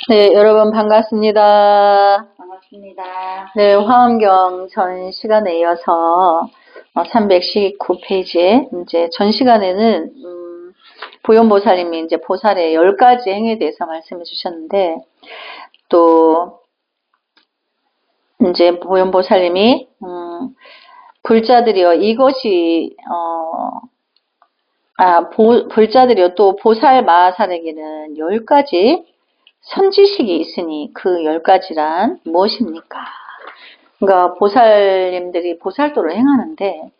네, 여러분 반갑습니다. 반갑습니다. 네, 화엄경 전 시간에 이어서 319페이지에 이제 전 시간에는 보현보살님이 이제 보살의 10가지 행에 대해서 말씀해 주셨는데, 또 이제 보현보살님이 불자들이여 이것이 불자들이여 또 보살 마하살에게는 10가지 선지식이 있으니 그 10가지란 무엇입니까? 그러니까 보살님들이 보살도를 행하는데,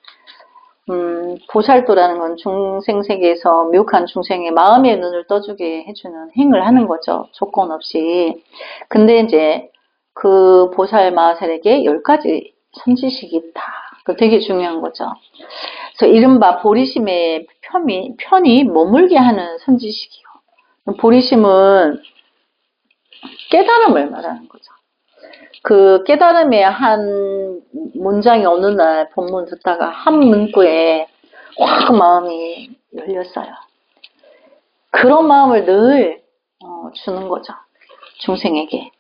보살도라는 건 중생세계에서 미혹한 중생의 마음의 눈을 떠주게 해주는 행을 하는 거죠. 조건 없이. 근데 이제 그 보살 마하살에게 10가지 선지식이 있다. 그 되게 중요한 거죠. 그래서 이른바 보리심의 편히 머물게 하는 선지식이요. 보리심은 깨달음을 말하는 거죠. 그 깨달음의 한 문장이 어느 날 본문 듣다가 한 문구에 확 마음이 열렸어요. 그런 마음을 늘 주는 거죠. 중생에게.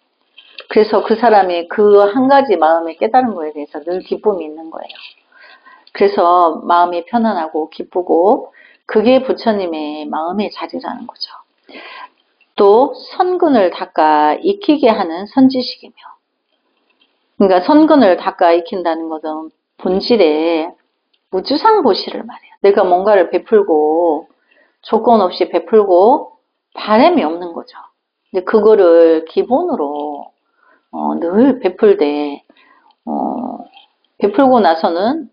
그래서 그 사람이 그 한 가지 마음에 깨달은 거에 대해서 늘 기쁨이 있는 거예요. 그래서 마음이 편안하고 기쁘고 그게 부처님의 마음의 자리라는 거죠. 또 선근을 닦아 익히게 하는 선지식이며, 그러니까 선근을 닦아 익힌다는 것은 본질에 우주상 보시를 말해요. 내가 뭔가를 베풀고 조건 없이 베풀고 바람이 없는 거죠. 근데 그거를 기본으로 늘 베풀되 베풀고 나서는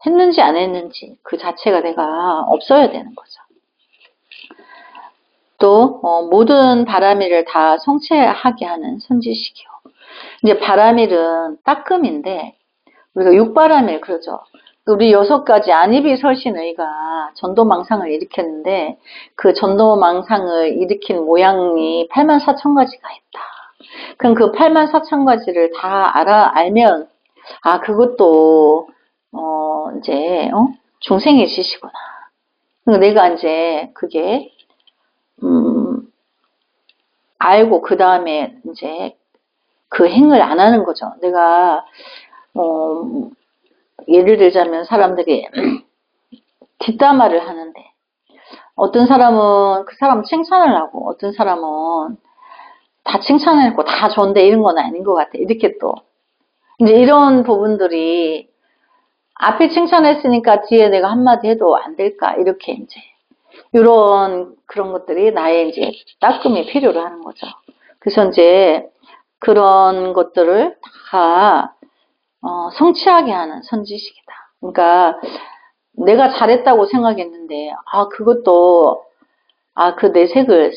했는지 안 했는지 그 자체가 내가 없어야 되는 거죠. 또 모든 바라미를 다 성취하게 하는 선지식이요. 이제 바라밀은 따끔인데 우리가 육바라밀 그러죠. 우리 6가지 안입이 설신의가 전도망상을 일으켰는데 그 전도망상을 일으킨 모양이 84,000가지가 있다. 그럼 그 84,000가지를 다 알면 그것도 이제 중생의 지시구나. 그러니까 내가 이제 그게 알고 그 다음에 이제 그 행을 안 하는 거죠. 내가 예를 들자면 사람들이 뒷담화를 하는데 어떤 사람은 그 사람 칭찬을 하고 어떤 사람은 다 칭찬했고 다 좋은데 이런 건 아닌 것 같아. 이렇게 또 이제 이런 부분들이 앞에 칭찬했으니까 뒤에 내가 한마디 해도 안 될까 이렇게 이제 이런 그런 것들이 나의 이제 따끔이 필요로 하는 거죠. 그래서 이제 그런 것들을 다 성취하게 하는 선지식이다. 그러니까 내가 잘했다고 생각했는데 그것도 그 내색을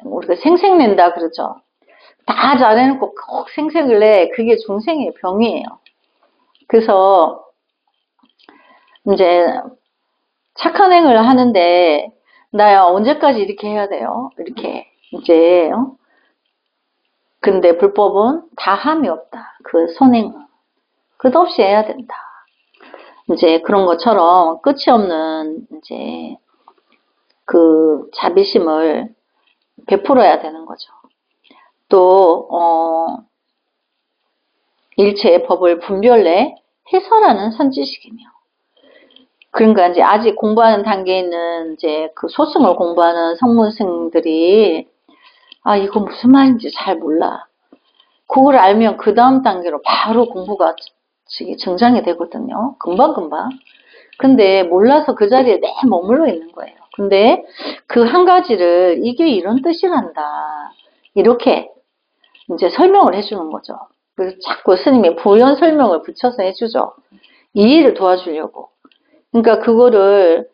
우리가 생색낸다 그러죠. 다 잘해놓고 꼭 생색을 내. 그게 중생의 병이에요. 그래서 이제 착한 행을 하는데 나야 언제까지 이렇게 해야 돼요? 이렇게 이제 근데 불법은 다함이 없다. 그 선행은 끝없이 해야 된다. 이제 그런 것처럼 끝이 없는 이제 그 자비심을 베풀어야 되는 거죠. 또 일체의 법을 분별내 해설하는 선지식이며, 그러니까 이제 아직 공부하는 단계에 있는 이제 그 소승을 공부하는 성문생들이 이거 무슨 말인지 잘 몰라. 그걸 알면 그 다음 단계로 바로 공부가 증장이 되거든요. 금방금방. 근데 몰라서 그 자리에 내 머물러 있는 거예요. 근데 그 한 가지를 이게 이런 뜻이란다. 이렇게 이제 설명을 해주는 거죠. 그래서 자꾸 스님이 부연 설명을 붙여서 해주죠. 이해를 도와주려고. 그러니까 그거를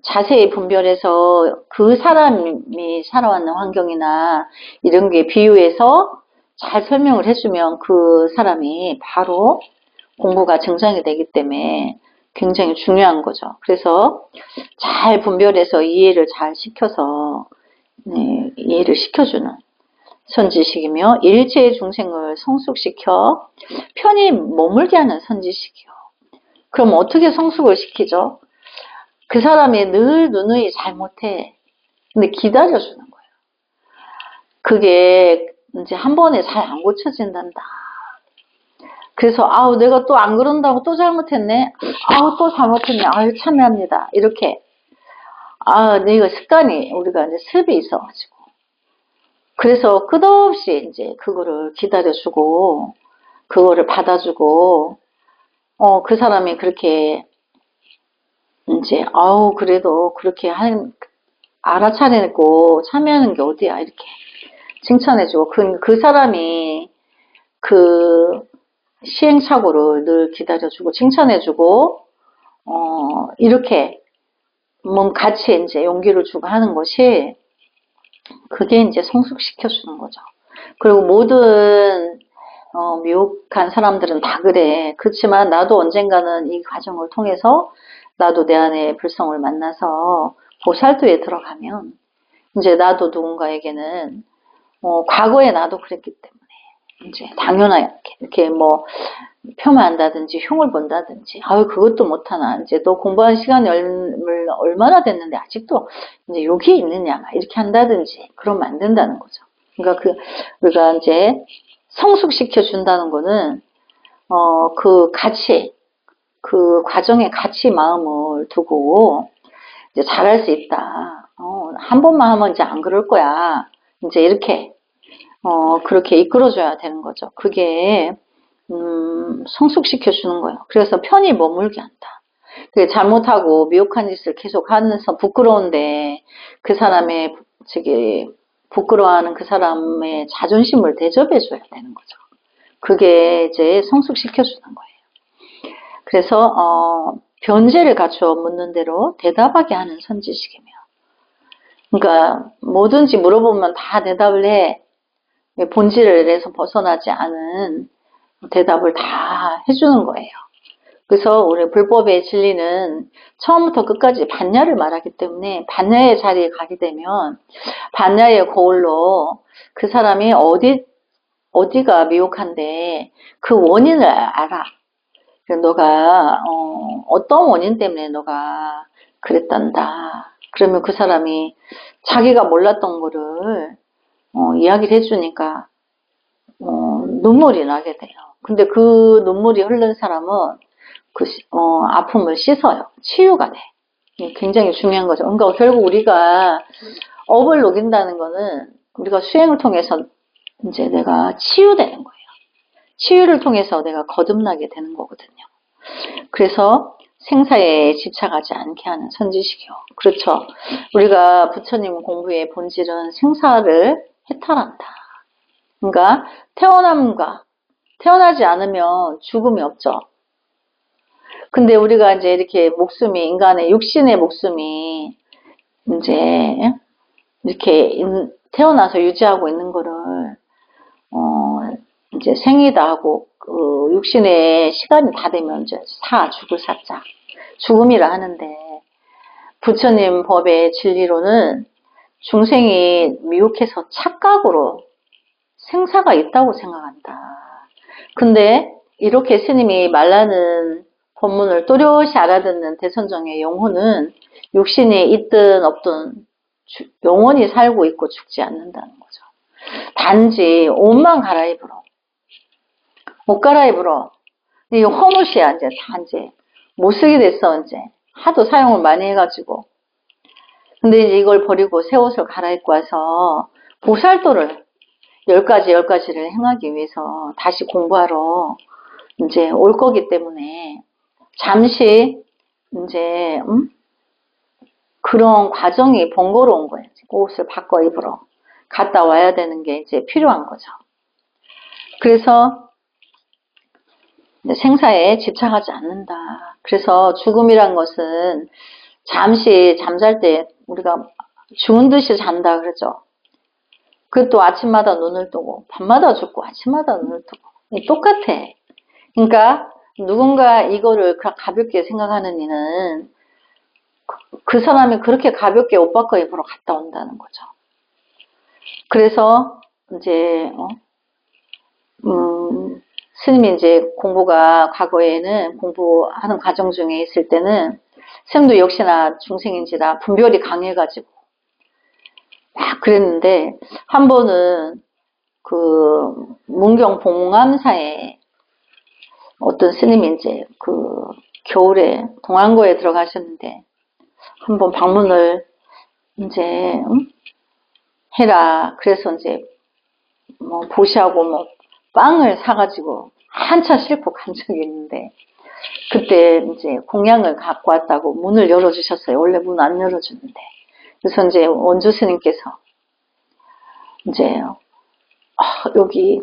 자세히 분별해서 그 사람이 살아왔는 환경이나 이런 게 비유해서 잘 설명을 해주면 그 사람이 바로 공부가 증장이 되기 때문에 굉장히 중요한 거죠. 그래서 잘 분별해서 이해를 잘 시켜서 이해를 시켜주는 선지식이며, 일체의 중생을 성숙시켜 편히 머물게 하는 선지식이요. 그럼 어떻게 성숙을 시키죠? 그 사람이 늘 누누이 잘못해. 근데 기다려주는 거예요. 그게 이제 한 번에 잘 안 고쳐진단다. 그래서 아우 내가 또 안 그런다고 또 잘못했네. 아우 또 잘못했네. 아유 참여합니다. 이렇게 내가 습관이 우리가 이제 습이 있어가지고 그래서 끝없이 이제 그거를 기다려주고 그거를 받아주고 그 사람이 그렇게 이제 그래도 그렇게 알아차리고 참여하는 게 어디야 이렇게 칭찬해주고 그 사람이 그 시행착오를 늘 기다려주고 칭찬해주고 이렇게 같이 이제 용기를 주고 하는 것이 그게 이제 성숙시켜주는 거죠. 그리고 모든 미혹한 사람들은 다 그래. 그렇지만 나도 언젠가는 이 과정을 통해서 나도 내 안의 불성을 만나서 보살도에 들어가면 이제 나도 누군가에게는 과거에 나도 그랬기 때문에 이제 당연하게 이렇게 뭐 표만 한다든지 흉을 본다든지 그것도 못하나 이제 너 공부한 시간이 얼마나 됐는데 아직도 이제 여기 있느냐 막 이렇게 한다든지 그러면 안 된다는 거죠. 그러니까 우리가 이제 성숙시켜 준다는 거는 그 가치 그 과정에 같이 마음을 두고 이제 잘할 수 있다. 한 번만 하면 이제 안 그럴 거야. 이제 이렇게 그렇게 이끌어줘야 되는 거죠. 그게 성숙시켜 주는 거예요. 그래서 편히 머물게 한다. 그게 잘못하고 미혹한 짓을 계속 하면서 부끄러운데 그 사람의 부끄러워하는 그 사람의 자존심을 대접해 줘야 되는 거죠. 그게 이제 성숙시켜 주는 거예요. 그래서 변제를 갖추어 묻는 대로 대답하게 하는 선지식이며 그러니까 뭐든지 물어보면 다 대답을 해. 본질에서 벗어나지 않은 대답을 다 해주는 거예요. 그래서 우리 불법의 진리는 처음부터 끝까지 반야를 말하기 때문에 반야의 자리에 가게 되면 반야의 거울로 그 사람이 어디가 미혹한데 그 원인을 알아. 너가 어떤 원인 때문에 너가 그랬단다. 그러면 그 사람이 자기가 몰랐던 거를 이야기를 해주니까 눈물이 나게 돼요. 근데 그 눈물이 흐른 사람은 그 아픔을 씻어요. 치유가 돼. 굉장히 중요한 거죠. 그러니까 결국 우리가 업을 녹인다는 거는 우리가 수행을 통해서 이제 내가 치유되는 거예요. 치유를 통해서 내가 거듭나게 되는 거거든요. 그래서 생사에 집착하지 않게 하는 선지식이요. 그렇죠. 우리가 부처님 공부의 본질은 생사를 해탈한다. 그러니까 태어나지 않으면 죽음이 없죠. 근데 우리가 이제 이렇게 목숨이 인간의 육신의 목숨이 이제 이렇게 태어나서 유지하고 있는 거를 이제 생이다 하고 그 육신의 시간이 다 되면 이제 죽을 사자 죽음이라 하는데 부처님 법의 진리로는 중생이 미혹해서 착각으로 생사가 있다고 생각한다. 근데 이렇게 스님이 말하는 법문을 또렷이 알아듣는 대선정의 영혼은 육신이 있든 없든 영원히 살고 있고 죽지 않는다는 거죠. 단지 옷만 갈아입으러 옷 갈아입으러 이 헌옷이야 이제 다 이제 못 쓰게 됐어 이제 하도 사용을 많이 해가지고 근데 이제 이걸 버리고 새 옷을 갈아입고 와서 보살도를 10가지를 행하기 위해서 다시 공부하러 이제 올 거기 때문에 잠시 이제 그런 과정이 번거로운 거예요. 옷을 바꿔 입으러 갔다 와야 되는 게 이제 필요한 거죠. 그래서 생사에 집착하지 않는다. 그래서 죽음이란 것은 잠시 잠잘 때 우리가 죽은 듯이 잔다 그러죠. 그것도 아침마다 눈을 뜨고 밤마다 죽고 아침마다 눈을 뜨고 똑같아. 그러니까 누군가 이거를 가볍게 생각하는 이는 그 사람이 그렇게 가볍게 옷 바꿔 입으러 갔다 온다는 거죠. 그래서 이제 스님이 이제 공부가 과거에는 공부하는 과정 중에 있을 때는 스님도 역시나 중생인지라 분별이 강해가지고 막 그랬는데 한 번은 그 문경 봉암사에 어떤 스님이 이제 그 겨울에 동안고에 들어가셨는데 한번 방문을 이제 해라. 그래서 이제 뭐 보시하고 뭐 빵을 사가지고 한차 싣고 간 적이 있는데 그때 이제 공양을 갖고 왔다고 문을 열어주셨어요. 원래 문 안 열어주는데. 그래서 이제 원주 스님께서 이제 여기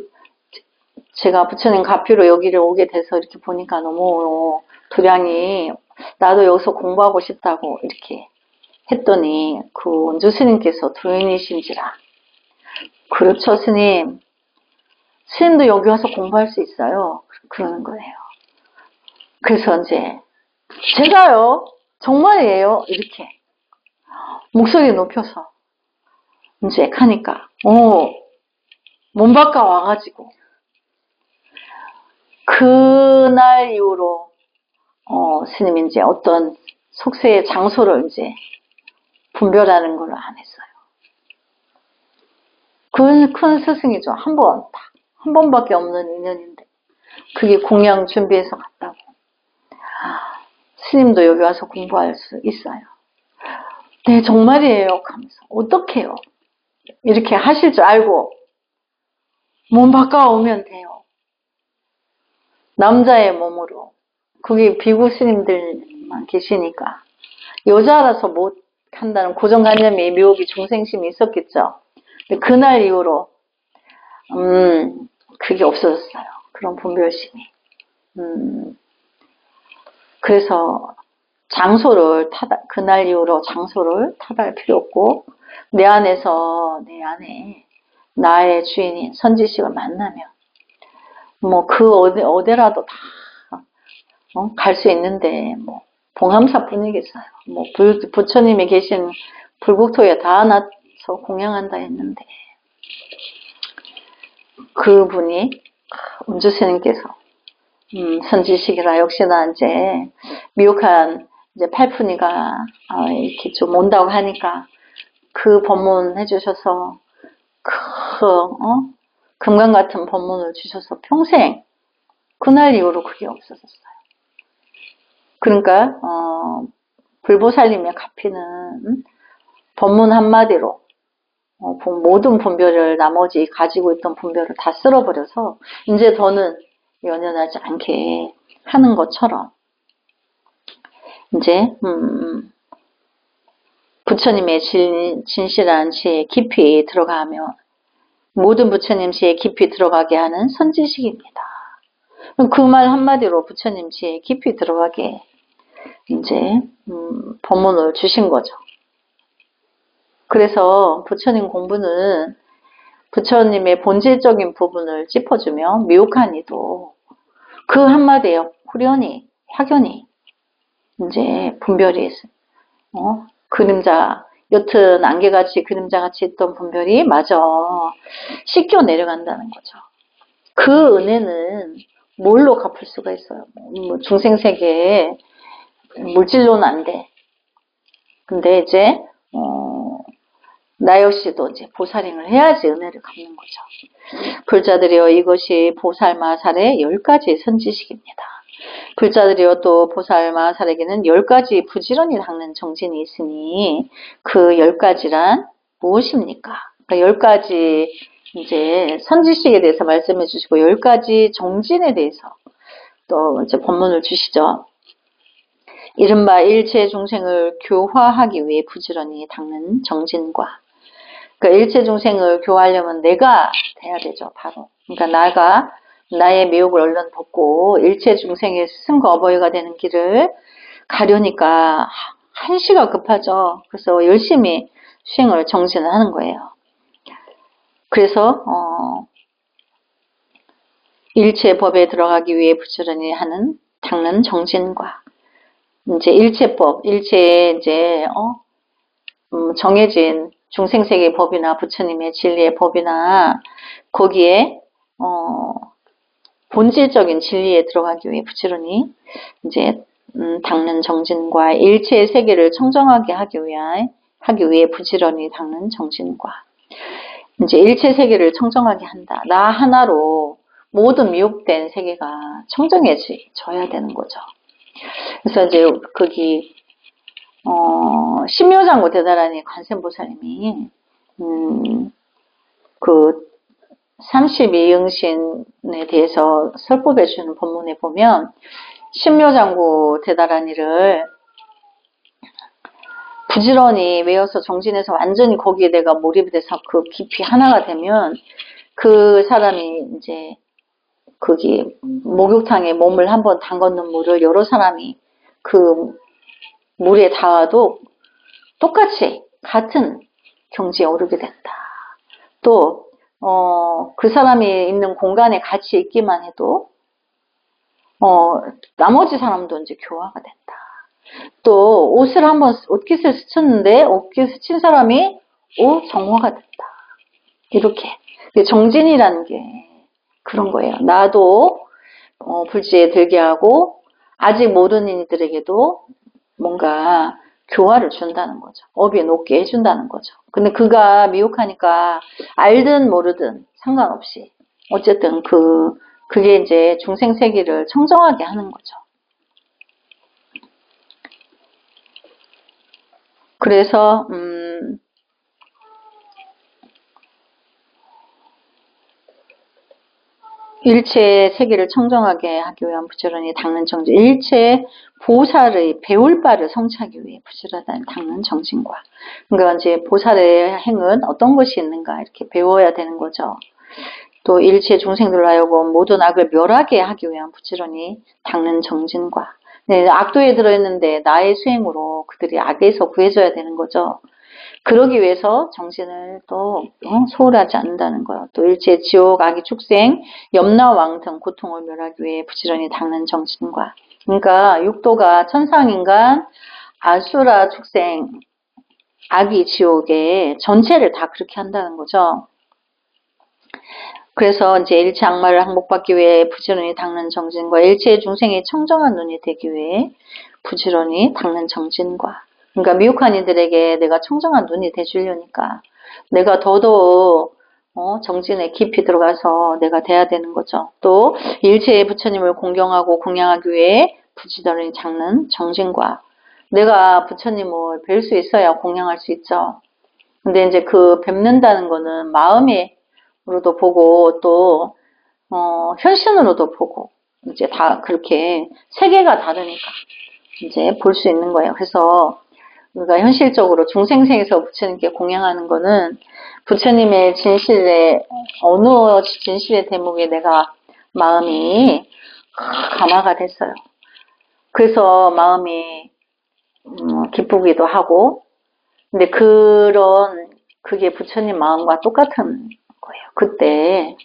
제가 부처님 가피로 여기를 오게 돼서 이렇게 보니까 너무 도량이 나도 여기서 공부하고 싶다고 이렇게 했더니 그 원주 스님께서 도인이신지라 그렇죠 스님. 스님도 여기 와서 공부할 수 있어요. 그러는 거예요. 그래서 이제 제가요 정말이에요 이렇게 목소리 높여서 이제 가니까 몸 바꿔 와가지고 그날 이후로 스님이 이제 어떤 속세의 장소를 이제 분별하는 걸 안 했어요. 큰 스승이죠. 한 번밖에 없는 인연인데 그게 공양 준비해서 갔다고. 스님도 여기 와서 공부할 수 있어요. 네 정말이에요 하면서 어떡해요 이렇게 하실 줄 알고 몸 바꿔오면 돼요. 남자의 몸으로. 거기 비구 스님들만 계시니까 여자라서 못 한다는 고정관념이 묘기 중생심이 있었겠죠. 근데 그날 이후로 그게 없어졌어요. 그런 분별심이. 그래서 그날 이후로 장소를 타다할 필요 없고 내 안에 나의 주인인 선지식을 만나면 뭐 그 어디라도 다 갈 수 있는데 뭐 봉암사 뿐이겠어요. 뭐 부처님이 계신 불국토에 다 놔서 공양한다 했는데 그분이 운주 스님께서 선지식이라 역시나 이제 미혹한 이제 팔푼이가 이렇게 좀 온다고 하니까 그 법문 해주셔서 금강 같은 법문을 주셔서 평생 그날 이후로 그게 없어졌어요. 그러니까 불보살님의 가피는 법문 한마디로 모든 분별을 나머지 가지고 있던 분별을 다 쓸어버려서 이제 더는 연연하지 않게 하는 것처럼 이제 부처님의 진실한 지혜에 깊이 들어가며 모든 부처님 지혜에 깊이 들어가게 하는 선지식입니다. 그 말 한마디로 부처님 지혜에 깊이 들어가게 이제 법문을 주신 거죠. 그래서 부처님 공부는 부처님의 본질적인 부분을 짚어주며 미혹한 이도 그 한마디에 후련히 확연히 이제 분별이 그림자 옅은 안개같이 그림자같이 있던 분별이 마저 씻겨 내려간다는 거죠. 그 은혜는 뭘로 갚을 수가 있어요? 뭐 중생세계에 물질로는 안 돼. 근데 이제 나 역시도 이제 보살행을 해야지 은혜를 갚는 거죠. 불자들이여 이것이 보살마살의 10가지 선지식입니다. 불자들이여 또 보살마살에게는 10가지 부지런히 닦는 정진이 있으니 그 10가지란 무엇입니까? 그러니까 10가지 이제 선지식에 대해서 말씀해 주시고 10가지 정진에 대해서 또 이제 법문을 주시죠. 이른바 일체 중생을 교화하기 위해 부지런히 닦는 정진과 그러니까 일체 중생을 교화하려면 내가 돼야 되죠. 바로. 그러니까 나의 미혹을 얼른 벗고 일체 중생의 스승과 어버이가 되는 길을 가려니까 한시가 급하죠. 그래서 열심히 수행을 정진을 하는 거예요. 그래서 일체 법에 들어가기 위해 부지런히 닦는 정진과 이제 일체법, 일체의 이제 정해진 중생세계의 법이나 부처님의 진리의 법이나 거기에 본질적인 진리에 들어가기 위해 부지런히 이제 닦는 정진과 일체의 세계를 청정하게 하기 위해 부지런히 닦는 정진과 이제 일체 세계를 청정하게 한다. 나 하나로 모든 미혹된 세계가 청정해져야 되는 거죠. 그래서 이제 거기 신묘장구 대다라니 관세음보살님이 그 32응신에 대해서 설법해 주는 본문에 보면 신묘장구 대다라니를 부지런히 외워서 정진해서 완전히 거기에 내가 몰입이 돼서 그 깊이 하나가 되면 그 사람이 이제 거기 목욕탕에 몸을 한번 담궜는 물을 여러 사람이 그 물에 닿아도 똑같이 같은 경지에 오르게 된다. 또 그 사람이 있는 공간에 같이 있기만 해도 나머지 사람도 이제 교화가 된다. 또 옷을 한번 옷깃을 스쳤는데 옷깃을 스친 사람이 정화가 된다. 이렇게 정진이라는 게 그런 거예요. 나도 불지에 들게 하고 아직 모르는 이들에게도 뭔가 교화를 준다는 거죠. 업이 높게 해준다는 거죠. 근데 그가 미혹하니까 알든 모르든 상관없이 어쨌든 그게 이제 중생 세계를 청정하게 하는 거죠. 그래서 일체 세계를 청정하게 하기 위한 부지런히 닦는 정진, 일체 보살의 배울 바를 성취하기 위해 부지런히 닦는 정진과, 그러니까 이제 보살의 행은 어떤 것이 있는가 이렇게 배워야 되는 거죠. 또 일체 중생들로 하여금 모든 악을 멸하게 하기 위한 부지런히 닦는 정진과, 네, 악도에 들어있는데 나의 수행으로 그들이 악에서 구해져야 되는 거죠. 그러기 위해서 정신을 또 소홀하지 않는다는 거예요. 또 일체 지옥, 악의 축생, 염라왕 등 고통을 멸하기 위해 부지런히 닦는 정신과, 그러니까 육도가 천상인간, 아수라 축생, 악의 지옥의 전체를 다 그렇게 한다는 거죠. 그래서 이제 일체 악마를 항복받기 위해 부지런히 닦는 정진과, 일체 중생의 청정한 눈이 되기 위해 부지런히 닦는 정진과, 그러니까 미혹한 이들에게 내가 청정한 눈이 돼주려니까 내가 더더욱 정진에 깊이 들어가서 내가 돼야 되는 거죠. 또 일체의 부처님을 공경하고 공양하기 위해 부지런히 닦는 정진과, 내가 부처님을 뵐 수 있어야 공양할 수 있죠. 근데 이제 그 뵙는다는 거는 마음으로도 보고 또 현신으로도 보고 이제 다 그렇게 세계가 다르니까 이제 볼 수 있는 거예요. 그래서 우리가 현실적으로 중생세에서 부처님께 공양하는 거는 부처님의 진실의 어느 진실의 대목에 내가 마음이 감화가 됐어요. 그래서 마음이 기쁘기도 하고, 근데 그게 부처님 마음과 똑같은 거예요. 그때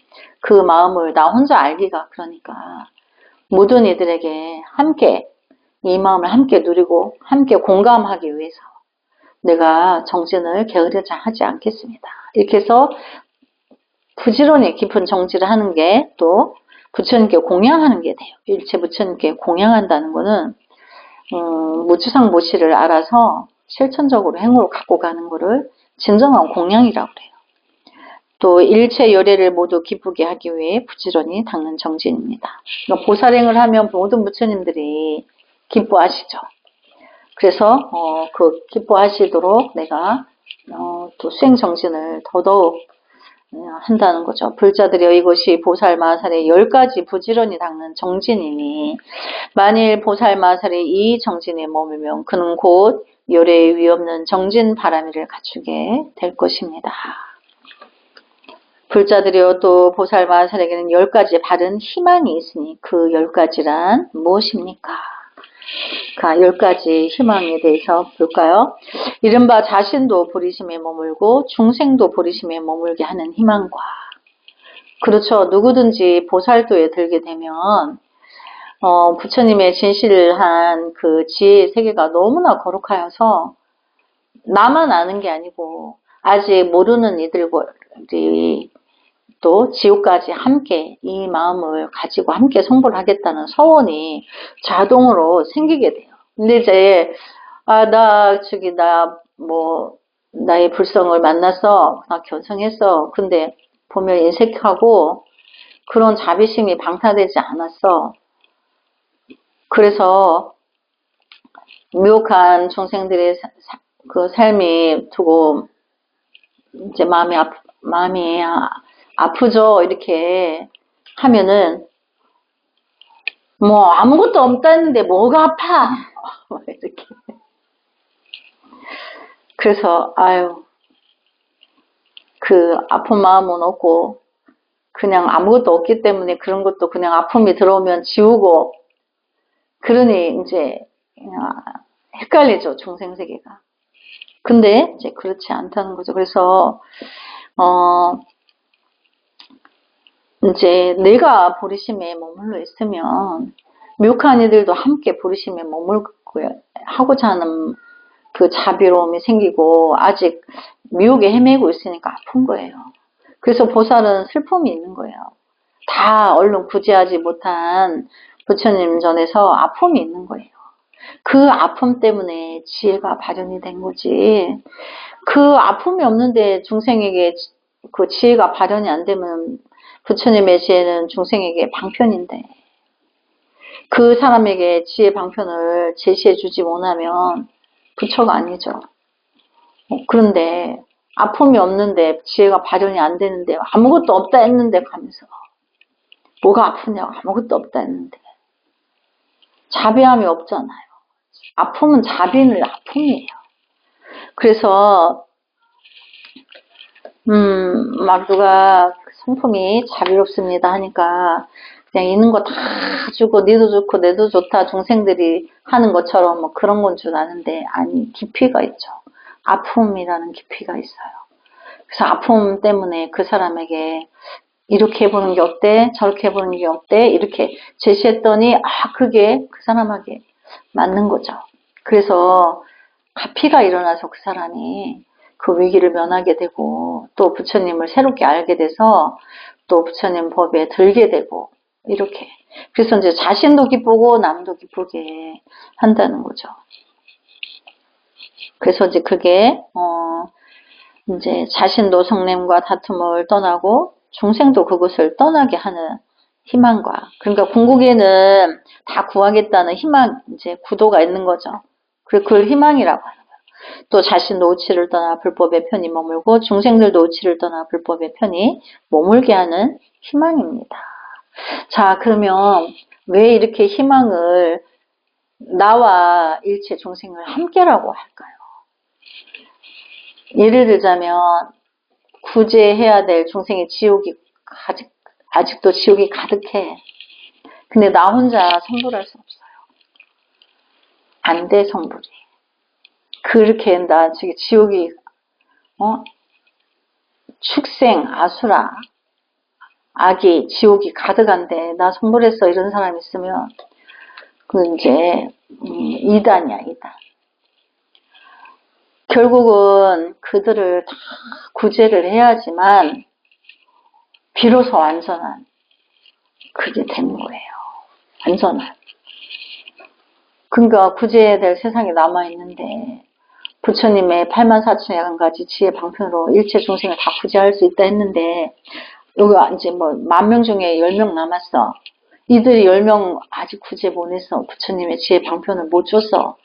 그 마음을 나 혼자 알기가, 그러니까 모든 이들에게 함께 이 마음을 함께 누리고 함께 공감하기 위해서 내가 정진을 게으르지 하지 않겠습니다. 이렇게 해서 부지런히 깊은 정진을 하는 게 또 부처님께 공양하는 게 돼요. 일체 부처님께 공양한다는 거는 무주상무실을 알아서 실천적으로 행으로 갖고 가는 거를 진정한 공양이라고 그래요. 또 일체 열애를 모두 기쁘게 하기 위해 부지런히 닦는 정진입니다. 그러니까 보살행을 하면 모든 부처님들이 기뻐하시죠. 그래서 그 기뻐하시도록 내가 또 수행 정진을 더더욱 한다는 거죠. 불자들여 이것이 보살 마살의 10가지 부지런히 닦는 정진이니 만일 보살 마살이 이 정진에 머물면 그는 곧 열애의 위없는 정진 바라미를 갖추게 될 것입니다. 불자들여 또 보살 마살에게는 10가지 바른 희망이 있으니 그 10가지란 무엇입니까? 그 10가지 희망에 대해서 볼까요? 이른바 자신도 보리심에 머물고 중생도 보리심에 머물게 하는 희망과, 그렇죠. 누구든지 보살도에 들게 되면 부처님의 진실한 그 지혜의 세계가 너무나 거룩하여서 나만 아는 게 아니고 아직 모르는 이들이 또 지옥까지 함께 이 마음을 가지고 함께 성불을 하겠다는 서원이 자동으로 생기게 돼요. 근데 이제 나 나의 불성을 만났어. 나 견성했어. 근데 보면 인색하고 그런 자비심이 방사되지 않았어. 그래서 미혹한 중생들의 그 삶이 두고 이제 마음이 아프죠. 이렇게 하면은 뭐 아무것도 없다는데 뭐가 아파. 이렇게. 그래서 아유 그 아픈 마음은 없고 그냥 아무것도 없기 때문에 그런 것도 그냥 아픔이 들어오면 지우고 그러니 이제 헷갈리죠. 중생세계가. 근데 이제 그렇지 않다는 거죠. 그래서 이제 내가 보리심에 머물러 있으면 미혹한 이들도 함께 보리심에 머물고 하고자 하는 그 자비로움이 생기고 아직 미혹에 헤매고 있으니까 아픈 거예요. 그래서 보살은 슬픔이 있는 거예요. 다 얼른 구제하지 못한 부처님 전에서 아픔이 있는 거예요. 그 아픔 때문에 지혜가 발현이 된 거지. 그 아픔이 없는데 중생에게 그 지혜가 발현이 안 되면 부처님의 지혜는 중생에게 방편인데 그 사람에게 지혜 방편을 제시해 주지 못하면 부처가 아니죠. 그런데 아픔이 없는데 지혜가 발현이 안 되는데 아무것도 없다 했는데 가면서 뭐가 아프냐고 아무것도 없다 했는데 자비함이 없잖아요. 아픔은 자비는 아픔이에요. 그래서 막 누가 성품이 자비롭습니다 하니까 그냥 있는 거 다 주고 니도 좋고 내도 좋다 중생들이 하는 것처럼 뭐 그런 건 줄 아는데 아니 깊이가 있죠. 아픔이라는 깊이가 있어요. 그래서 아픔 때문에 그 사람에게 이렇게 해보는 게 어때? 저렇게 해보는 게 어때? 이렇게 제시했더니 그게 그 사람에게 맞는 거죠. 그래서 가피가 일어나서 그 사람이 그 위기를 면하게 되고 또 부처님을 새롭게 알게 돼서 또 부처님 법에 들게 되고 이렇게 그래서 이제 자신도 기쁘고 남도 기쁘게 한다는 거죠. 그래서 이제 그게 이제 자신도 성냄과 다툼을 떠나고 중생도 그것을 떠나게 하는 희망과 그러니까 궁극에는 다 구하겠다는 희망 이제 구도가 있는 거죠. 그걸 희망이라고 하는 거예요. 또 자신도 오치를 떠나 불법의 편히 머물고 중생들도 오치를 떠나 불법의 편히 머물게 하는 희망입니다. 자 그러면 왜 이렇게 희망을 나와 일체 중생을 함께라고 할까요? 예를 들자면 구제해야 될 중생의 지옥이 아직도 지옥이 가득해. 근데 나 혼자 성불할 수 없어요. 안 돼 성불이. 그렇게 나 지옥이 축생 아수라 악이 지옥이 가득한데 나 성불했어 이런 사람 있으면 그 이제 이단이야 이단. 결국은 그들을 다 구제를 해야지만 비로소 완전한 그게 되는 거예요. 완전한. 그러니까 구제해야 될 세상에 남아있는데 부처님의 84,000가지 지혜 방편으로 일체 중생을 다 구제할 수 있다 했는데 여기가 이제 뭐 10,000명 중에 10명 남았어. 이들이 10명 아직 구제 못 했어. 부처님의 지혜 방편을 못 줬어.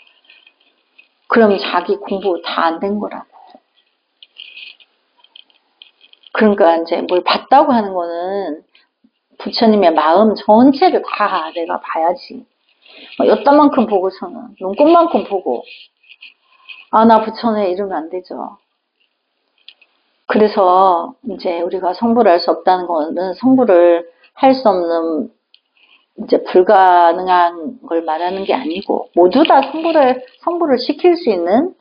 그럼 자기 공부 다 안 된 거라고. 그러니까 이제 뭘 봤다고 하는 거는 부처님의 마음 전체를 다 내가 봐야지. 엿단만큼 보고서는 눈꽃만큼 보고 나 부처네 이러면 안 되죠. 그래서 이제 우리가 성불할 수 없다는 거는 성불을 할 수 없는 이제 불가능한 걸 말하는 게 아니고 모두 다 성불을 시킬 수 있는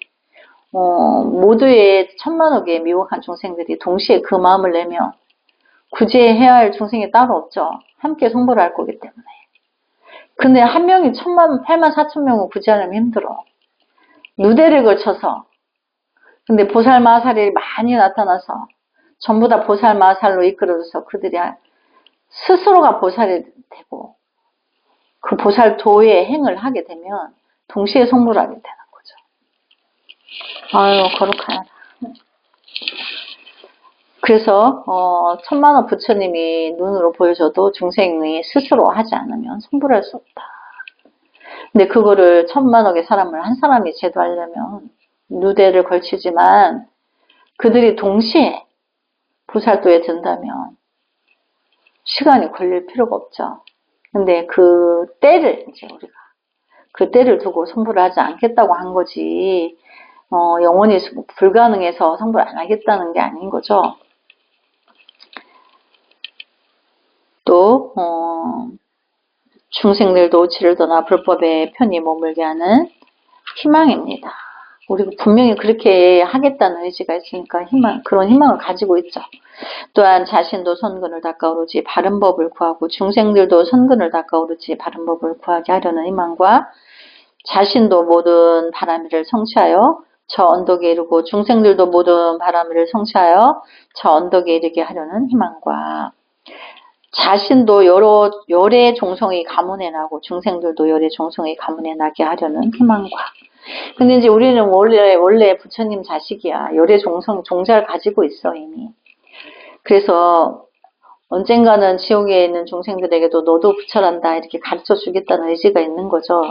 모두의 천만억의 미혹한 중생들이 동시에 그 마음을 내면 구제해야 할 중생이 따로 없죠. 함께 성불할 거기 때문에. 근데 한 명이 84,000명을 구제하려면 힘들어. 누대를 걸쳐서. 근데 보살마살이 많이 나타나서 전부 다 보살마살로 이끌어져서 그들이 스스로가 보살이 되고 그 보살도의 행을 하게 되면 동시에 성불하게 되는 거죠. 아유 거룩하다. 그래서 천만원 부처님이 눈으로 보여줘도 중생이 스스로 하지 않으면 성불할 수 없다. 근데 그거를 천만억의 사람을 한 사람이 제도하려면 누대를 걸치지만 그들이 동시에 보살도에 든다면 시간이 걸릴 필요가 없죠. 근데 그 때를 이제 우리가 그 때를 두고 성불을 하지 않겠다고 한 거지, 영원히 불가능해서 성불 안 하겠다는 게 아닌 거죠. 또 중생들도 지를 떠나 불법에 편히 머물게 하는 희망입니다. 우리가 분명히 그렇게 하겠다는 의지가 있으니까 그런 희망을 가지고 있죠. 또한 자신도 선근을 닦아오르지 바른 법을 구하고 중생들도 선근을 닦아오르지 바른 법을 구하게 하려는 희망과 자신도 모든 바람이를 성취하여 저 언덕에 이르고 중생들도 모든 바람이를 성취하여 저 언덕에 이르게 하려는 희망과 자신도 열의 종성이 가문에 나고 중생들도 열의 종성이 가문에 나게 하려는 희망과. 근데 이제 우리는 원래 부처님 자식이야. 열의 종자를 가지고 있어 이미. 그래서 언젠가는 지옥에 있는 중생들에게도 너도 부처란다 이렇게 가르쳐 주겠다는 의지가 있는 거죠.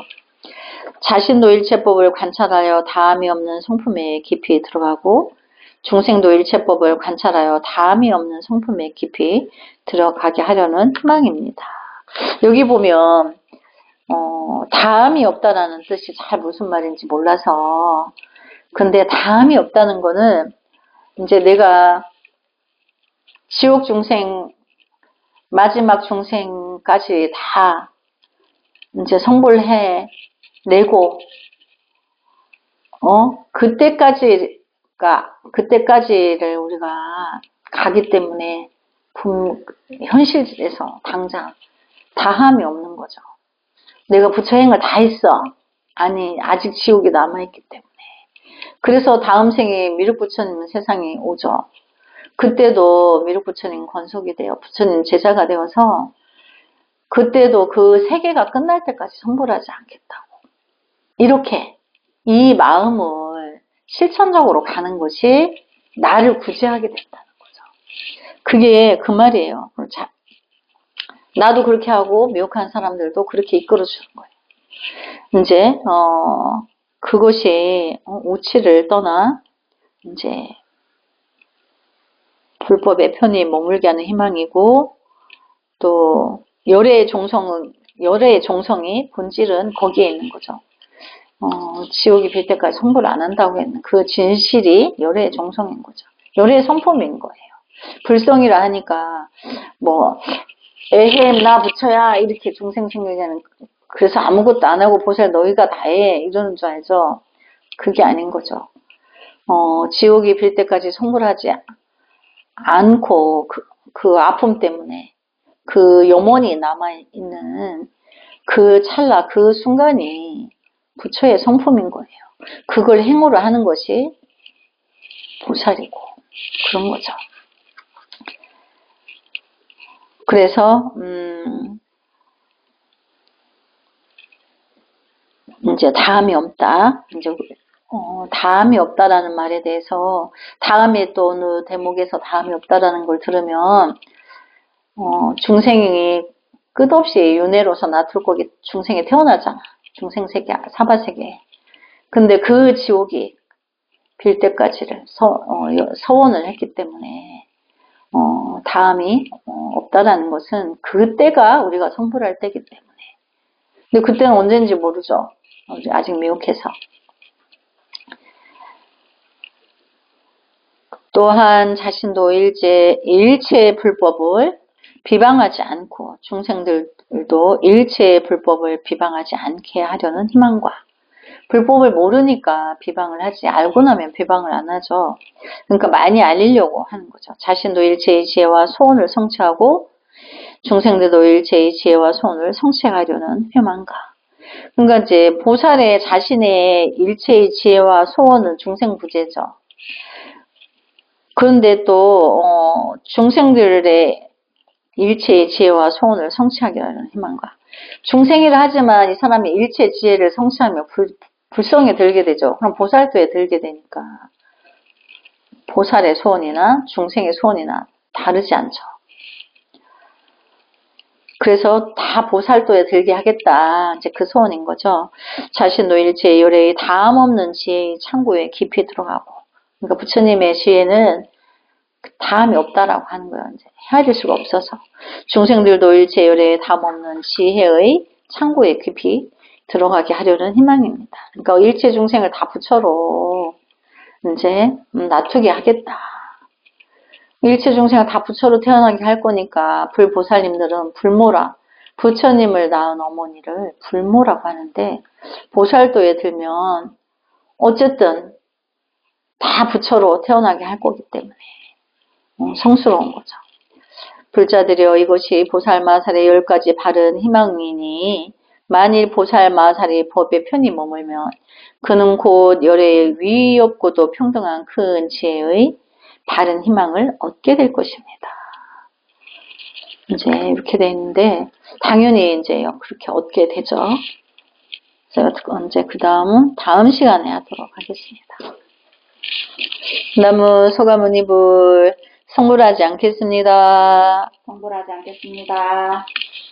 자신도 일체법을 관찰하여 다함이 없는 성품에 깊이 들어가고 중생도 일체법을 관찰하여 다함이 없는 성품에 깊이 들어가게 하려는 희망입니다. 여기 보면 다함이 없다라는 뜻이 잘 무슨 말인지 몰라서, 근데 다함이 없다는 거는 이제 내가 지옥 중생 마지막 중생까지 다 이제 성불해 내고 그때까지를 우리가 가기 때문에 현실에서 당장 다함이 없는 거죠. 내가 부처행을 다 했어. 아니 아직 지옥에 남아있기 때문에. 그래서 다음 생에 미륵부처님은 세상에 오죠. 그때도 미륵부처님 건속이 돼요. 부처님 제자가 되어서 그때도 그 세계가 끝날 때까지 성불하지 않겠다고. 이렇게 이 마음을 실천적으로 가는 것이 나를 구제하게 된다는 거죠. 그게 그 말이에요. 나도 그렇게 하고 미혹한 사람들도 그렇게 이끌어주는 거예요. 이제 그것이 오치를 떠나 이제 불법에 편히 머물게 하는 희망이고, 또 열의 종성이 본질은 거기에 있는 거죠. 지옥이 빌 때까지 성불을 안 한다고 했는 그 진실이 열의 종성인 거죠. 열의 성품인 거예요. 불성이라 하니까 뭐 에헴 나 부처야 이렇게 중생 생각에는 그래서 아무것도 안 하고 보살 너희가 다 해 이러는 줄 알죠. 그게 아닌 거죠. 지옥이 빌 때까지 성불하지 않고 그 아픔 때문에 그 영혼이 남아있는 그 찰나 그 순간이 부처의 성품인 거예요. 그걸 행으로 하는 것이 보살이고 그런 거죠. 그래서 이제 다함이 없다. 이제 다함이 없다라는 말에 대해서 다음에 또 어느 대목에서 다함이 없다라는 걸 들으면 중생이 끝없이 윤회로서 나툴곡이 중생에 태어나잖아. 중생세계, 사바세계. 근데 그 지옥이 빌 때까지를 서원을 했기 때문에 다음이 없다라는 것은 그때가 우리가 성불할 때이기 때문에. 근데 그때는 언제인지 모르죠. 아직 미혹해서. 또한 자신도 일체의 불법을 비방하지 않고 중생들도 일체의 불법을 비방하지 않게 하려는 희망과, 불법을 모르니까 비방을 하지 알고 나면 비방을 안 하죠. 그러니까 많이 알리려고 하는 거죠. 자신도 일체의 지혜와 소원을 성취하고 중생들도 일체의 지혜와 소원을 성취하려는 희망과. 그러니까 이제 보살의 자신의 일체의 지혜와 소원은 중생부재죠. 그런데 또 중생들의 일체의 지혜와 소원을 성취하게 하는 희망과. 중생이라 하지만 이 사람이 일체 지혜를 성취하며 불성에 들게 되죠. 그럼 보살도에 들게 되니까 보살의 소원이나 중생의 소원이나 다르지 않죠. 그래서 다 보살도에 들게 하겠다. 이제 그 소원인 거죠. 자신도 일체 요래의 다음 없는 지혜의 창고에 깊이 들어가고. 그러니까 부처님의 지혜는 다음이 없다라고 하는 거예요. 이제 헤아릴 수가 없어서. 중생들도 일체 요래의 다음 없는 지혜의 창고에 깊이 들어가게 하려는 희망입니다. 그러니까 일체 중생을 다 부처로 이제 놔두게 하겠다. 일체 중생을 다 부처로 태어나게 할 거니까 불보살님들은 불모라, 부처님을 낳은 어머니를 불모라고 하는데 보살도에 들면 어쨌든 다 부처로 태어나게 할 거기 때문에 성스러운 거죠. 불자들여 이것이 보살마살의 10가지 바른 희망이니 만일 보살마살이 법에 편히 머물면 그는 곧 열애의 위의 없고도 평등한 큰 지혜의 바른 희망을 얻게 될 것입니다. 이제 이렇게 돼 있는데 당연히 이제 그렇게 얻게 되죠. 제가 언제 다음 시간에 하도록 하겠습니다. 나무 소가모니불 성불하지 않겠습니다. 성불하지 않겠습니다.